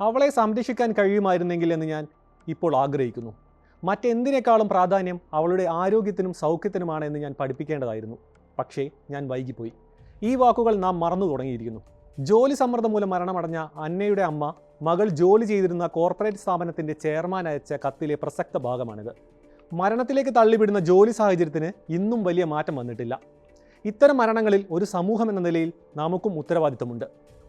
അവളെ സംരക്ഷിക്കാൻ കഴിയുമായിരുന്നെങ്കിൽ എന്ന് ഞാൻ ഇപ്പോൾ ആഗ്രഹിക്കുന്നു. മറ്റെന്തിനേക്കാളും പ്രാധാന്യം അവളുടെ ആരോഗ്യത്തിനും സൗഖ്യത്തിനുമാണ് എന്ന് ഞാൻ പഠിപ്പിക്കേണ്ടതായിരുന്നു. പക്ഷേ ഞാൻ വൈകിപ്പോയി. ഈ വാക്കുകൾ നാം മറന്നു തുടങ്ങിയിരിക്കുന്നു. ജോലി സമ്മർദ്ദം മൂലം മരണമടഞ്ഞ അന്നയുടെ അമ്മ മകൾ ജോലി ചെയ്തിരുന്ന കോർപ്പറേറ്റ് സ്ഥാപനത്തിൻ്റെ ചെയർമാൻ അയച്ച കത്തിലെ പ്രസക്ത ഭാഗമാണിത്. മരണത്തിലേക്ക് തള്ളിവിടുന്ന ജോലി സാഹചര്യത്തിന് ഇന്നും വലിയ മാറ്റം വന്നിട്ടില്ല. ഇത്തരം മരണങ്ങളിൽ ഒരു സമൂഹം എന്ന നിലയിൽ നമുക്കും ഉത്തരവാദിത്തമുണ്ട്.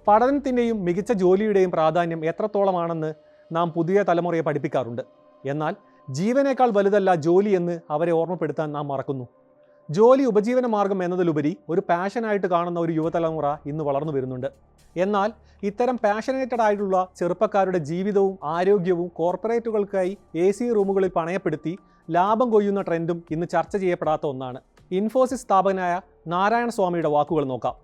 പഠനത്തിൻ്റെയും മികച്ച ജോലിയുടെയും പ്രാധാന്യം എത്രത്തോളമാണെന്ന് നാം പുതിയ തലമുറയെ പഠിപ്പിക്കാറുണ്ട്. എന്നാൽ ജീവനേക്കാൾ വലുതല്ല ജോലി എന്ന് അവരെ ഓർമ്മപ്പെടുത്താൻ നാം മറക്കുന്നു. ജോലി ഉപജീവന മാർഗം എന്നതിലുപരി ഒരു പാഷനായിട്ട് കാണുന്ന ഒരു യുവതലമുറ ഇന്ന് വളർന്നു വരുന്നുണ്ട്. എന്നാൽ ഇത്തരം പാഷനേറ്റഡ് ആയിട്ടുള്ള ചെറുപ്പക്കാരുടെ ജീവിതവും ആരോഗ്യവും കോർപ്പറേറ്റുകൾക്കായി AC റൂമുകളിൽ പണയപ്പെടുത്തി ലാഭം കൊയ്യുന്ന ട്രെൻഡും ഇന്ന് ചർച്ച ചെയ്യപ്പെടാത്ത ഒന്നാണ്. ഇൻഫോസിസ് സ്ഥാപകനായ നാരായണ സ്വാമിയുടെ വാക്കുകൾ നോക്കാം.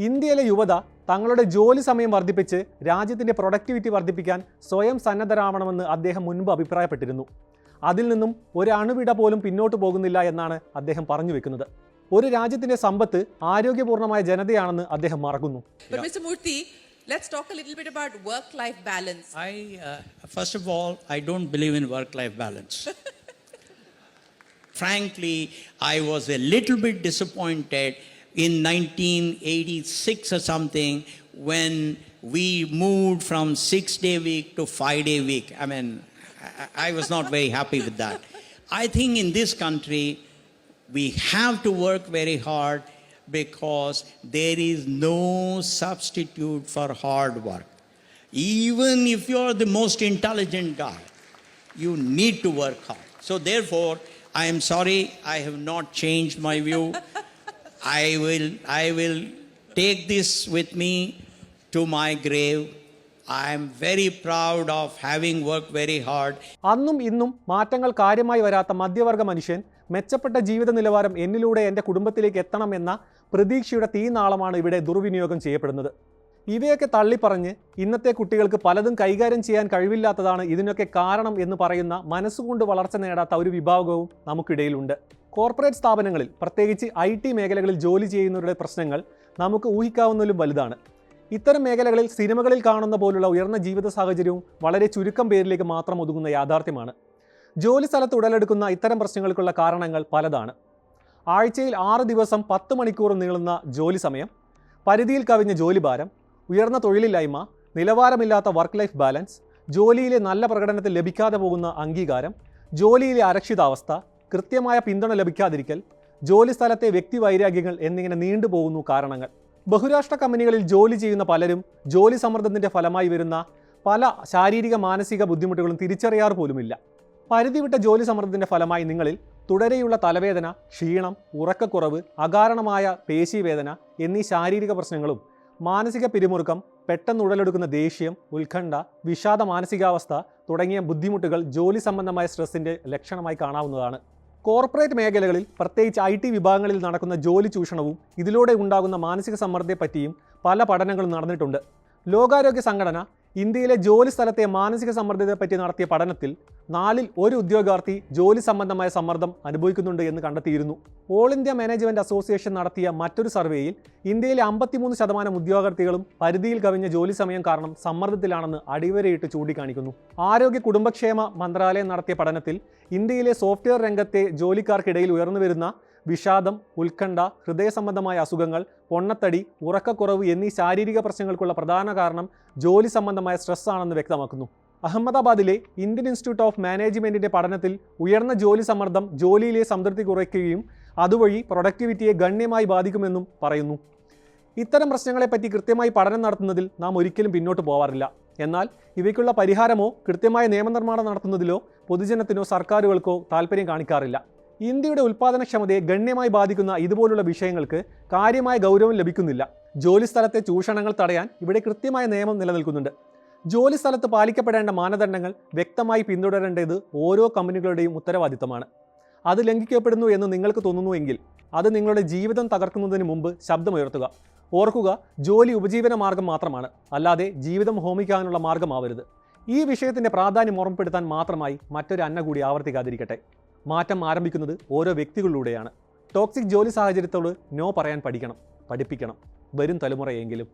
ഇന്ത്യയിലെ യുവത തങ്ങളുടെ ജോലി സമയം വർദ്ധിപ്പിച്ച് രാജ്യത്തിൻ്റെ പ്രൊഡക്ടിവിറ്റി വർദ്ധിപ്പിക്കാൻ സ്വയം സന്നദ്ധരാവണമെന്ന് അദ്ദേഹം മുൻപ് അഭിപ്രായപ്പെട്ടിരുന്നു. അതിൽ നിന്നും ഒരു അണുവിട പോലും പിന്നോട്ട് പോകുന്നില്ല എന്നാണ് അദ്ദേഹം പറഞ്ഞു വെക്കുന്നത്. ഒരു രാജ്യത്തിന്റെ സമ്പത്ത് ആരോഗ്യപൂർണ്ണമായ ജനതയാണെന്ന് അദ്ദേഹം മറക്കുന്നു. Mr. Murthy, let's talk a little bit about work-life balance. First of all, I don't believe in work-life balance. Frankly, I was a little bit disappointed in 1986 or something when we moved from 6-day week to 5-day week. I mean, I was not very happy with that. I think in this country, we have to work very hard because there is no substitute for hard work. Even if you're the most intelligent guy, you need to work hard. So therefore, I am sorry, I have not changed my view. I will take this with me to my grave. I am very proud of having worked very hard. അന്നും ഇന്നും മാറ്റങ്ങൾ കാര്യമായി വരാത്ത മധ്യവർഗ മനുഷ്യൻ മെച്ചപ്പെട്ട ജീവിത നിലവാരം എന്നിലൂടെ എൻ്റെ കുടുംബത്തിലേക്ക് എത്തണം എന്ന പ്രതീക്ഷയുടെ തീനാളമാണ് ഇവിടെ ദുർവിനിയോഗം ചെയ്യപ്പെടുന്നത്. ഇവയൊക്കെ തള്ളിപ്പറഞ്ഞ് ഇന്നത്തെ കുട്ടികൾക്ക് പലതും കൈകാര്യം ചെയ്യാൻ കഴിവില്ലാത്തതാണ് ഇതിനൊക്കെ കാരണം എന്ന് പറയുന്ന മനസ്സുകൊണ്ട് വളർച്ച നേടാത്ത ഒരു വിഭാഗവും നമുക്കിടയിലുണ്ട്. കോർപ്പറേറ്റ് സ്ഥാപനങ്ങളിൽ പ്രത്യേകിച്ച് IT മേഖലകളിൽ ജോലി ചെയ്യുന്നവരുടെ പ്രശ്നങ്ങൾ നമുക്ക് ഊഹിക്കാവുന്നതിലും വലുതാണ്. ഇത്തരം മേഖലകളിൽ സിനിമകളിൽ കാണുന്ന പോലുള്ള ഉയർന്ന ജീവിത സാഹചര്യവും വളരെ ചുരുക്കം പേരിലേക്ക് മാത്രം ഒതുങ്ങുന്ന യാഥാർത്ഥ്യമാണ്. ജോലി സ്ഥലത്ത് ഉടലെടുക്കുന്ന ഇത്തരം പ്രശ്നങ്ങൾക്കുള്ള കാരണങ്ങൾ പലതാണ്. ആഴ്ചയിൽ 6 ദിവസം 10 മണിക്കൂർ നീളുന്ന ജോലി സമയം, പരിധിയിൽ കവിഞ്ഞ ജോലിഭാരം, ഉയർന്ന തൊഴിലില്ലായ്മ, നിലവാരമില്ലാത്ത വർക്ക് ലൈഫ് ബാലൻസ്, ജോലിയിലെ നല്ല പ്രകടനത്തിൽ ലഭിക്കാതെ പോകുന്ന അംഗീകാരം, ജോലിയിലെ അരക്ഷിതാവസ്ഥ, കൃത്യമായ പിന്തുണ ലഭിക്കാതിരിക്കൽ, ജോലി സ്ഥലത്തെ വ്യക്തിവൈരാഗ്യങ്ങൾ എന്നിങ്ങനെ നീണ്ടുപോകുന്നു കാരണങ്ങൾ. ബഹുരാഷ്ട്ര കമ്പനികളിൽ ജോലി ചെയ്യുന്ന പലരും ജോലി സമ്മർദ്ദത്തിൻ്റെ ഫലമായി വരുന്ന പല ശാരീരിക മാനസിക ബുദ്ധിമുട്ടുകളും തിരിച്ചറിയാറ് പോലുമില്ല. പരിധിവിട്ട ജോലി സമ്മർദ്ദത്തിൻ്റെ ഫലമായി നിങ്ങളിൽ തുടരെയുള്ള തലവേദന, ക്ഷീണം, ഉറക്കക്കുറവ്, അകാരണമായ പേശീവേദന എന്നീ ശാരീരിക പ്രശ്നങ്ങളും മാനസിക പിരിമുറുക്കം, പെട്ടെന്ന് ഉടലെടുക്കുന്ന ദേഷ്യം, ഉത്കണ്ഠ, വിഷാദ മാനസികാവസ്ഥ തുടങ്ങിയ ബുദ്ധിമുട്ടുകൾ ജോലി സംബന്ധമായ സ്ട്രെസ്സിൻ്റെ ലക്ഷണമായി കാണാവുന്നതാണ്. കോർപ്പറേറ്റ് മേഖലകളിൽ പ്രത്യേകിച്ച് IT വിഭാഗങ്ങളിൽ നടക്കുന്ന ജോലി ചൂഷണവും ഇതിലൂടെ ഉണ്ടാകുന്ന മാനസിക സമ്മർദ്ദത്തെപ്പറ്റിയും പല പഠനങ്ങളും നടന്നിട്ടുണ്ട്. ലോകാരോഗ്യ സംഘടന ഇന്ത്യയിലെ ജോലി സ്ഥലത്തെ മാനസിക സമ്മർദ്ദത്തെപ്പറ്റി നടത്തിയ പഠനത്തിൽ 4-ൽ 1 ഉദ്യോഗാർത്ഥി ജോലി സംബന്ധമായ സമ്മർദ്ദം അനുഭവിക്കുന്നുണ്ട് എന്ന് കണ്ടെത്തിയിരുന്നു. ഓൾ ഇന്ത്യ മാനേജ്മെൻറ്റ് അസോസിയേഷൻ നടത്തിയ മറ്റൊരു സർവേയിൽ ഇന്ത്യയിലെ 53% ഉദ്യോഗാർത്ഥികളും പരിധിയിൽ കവിഞ്ഞ ജോലി സമയം കാരണം സമ്മർദ്ദത്തിലാണെന്ന് അടിവരയിട്ട് ചൂണ്ടിക്കാണിക്കുന്നു. ആരോഗ്യ കുടുംബക്ഷേമ മന്ത്രാലയം നടത്തിയ പഠനത്തിൽ ഇന്ത്യയിലെ സോഫ്റ്റ്വെയർ രംഗത്തെ ജോലിക്കാർക്കിടയിൽ ഉയർന്നുവരുന്ന വിഷാദം, ഉത്കണ്ഠ, ഹൃദയ സംബന്ധമായ അസുഖങ്ങൾ, പൊണ്ണത്തടി, ഉറക്കക്കുറവ് എന്നീ ശാരീരിക പ്രശ്നങ്ങൾക്കുള്ള പ്രധാന കാരണം ജോലി സംബന്ധമായ സ്ട്രെസ് ആണെന്ന് വ്യക്തമാക്കുന്നു. അഹമ്മദാബാദിലെ ഇന്ത്യൻ ഇൻസ്റ്റിറ്റ്യൂട്ട് ഓഫ് മാനേജ്മെൻറ്റിൻ്റെ പഠനത്തിൽ ഉയർന്ന ജോലി സമ്മർദ്ദം ജോലിയിലെ സംതൃപ്തി കുറയ്ക്കുകയും അതുവഴി പ്രൊഡക്ടിവിറ്റിയെ ഗണ്യമായി ബാധിക്കുമെന്നും പറയുന്നു. ഇത്തരം പ്രശ്നങ്ങളെപ്പറ്റി കൃത്യമായി പഠനം നടത്തുന്നതിൽ നാം ഒരിക്കലും പിന്നോട്ട് പോവാറില്ല. എന്നാൽ ഇവയ്ക്കുള്ള പരിഹാരമോ കൃത്യമായ നിയമനിർമ്മാണം നടത്തുന്നതിലോ പൊതുജനത്തിനോ സർക്കാരുകൾക്കോ താല്പര്യം കാണിക്കാറില്ല. ഇന്ത്യയുടെ ഉൽപ്പാദനക്ഷമതയെ ഗണ്യമായി ബാധിക്കുന്ന ഇതുപോലുള്ള വിഷയങ്ങൾക്ക് കാര്യമായ ഗൗരവം ലഭിക്കുന്നില്ല. ജോലിസ്ഥലത്തെ ചൂഷണങ്ങൾ തടയാൻ ഇവിടെ കൃത്യമായ നിയമം നിലനിൽക്കുന്നുണ്ട്. ജോലിസ്ഥലത്ത് പാലിക്കപ്പെടേണ്ട മാനദണ്ഡങ്ങൾ വ്യക്തമായി പിന്തുടരേണ്ടത് ഓരോ കമ്പനികളുടെയും ഉത്തരവാദിത്തമാണ്. അത് ലംഘിക്കപ്പെടുന്നു എന്ന് നിങ്ങൾക്ക് തോന്നുന്നുവെങ്കിൽ അത് നിങ്ങളുടെ ജീവിതം തകർക്കുന്നതിന് മുമ്പ് ശബ്ദമുയർത്തുക. ഓർക്കുക, ജോലി ഉപജീവന മാർഗം മാത്രമാണ്, അല്ലാതെ ജീവിതം ഹോമിക്കാനുള്ള മാർഗമാവരുത്. ഈ വിഷയത്തിൻ്റെ പ്രാധാന്യം ഓർമ്മപ്പെടുത്താൻ മാത്രമായി മറ്റൊരു അന്ന കൂടി ആവർത്തിക്കാതിരിക്കട്ടെ. മാറ്റം ആരംഭിക്കുന്നത് ഓരോ വ്യക്തികളിലൂടെയാണ്. ടോക്സിക് ജോലി സാഹചര്യത്തോട് നോ പറയാൻ പഠിക്കണം, പഠിപ്പിക്കണം വരും തലമുറയെങ്കിലും.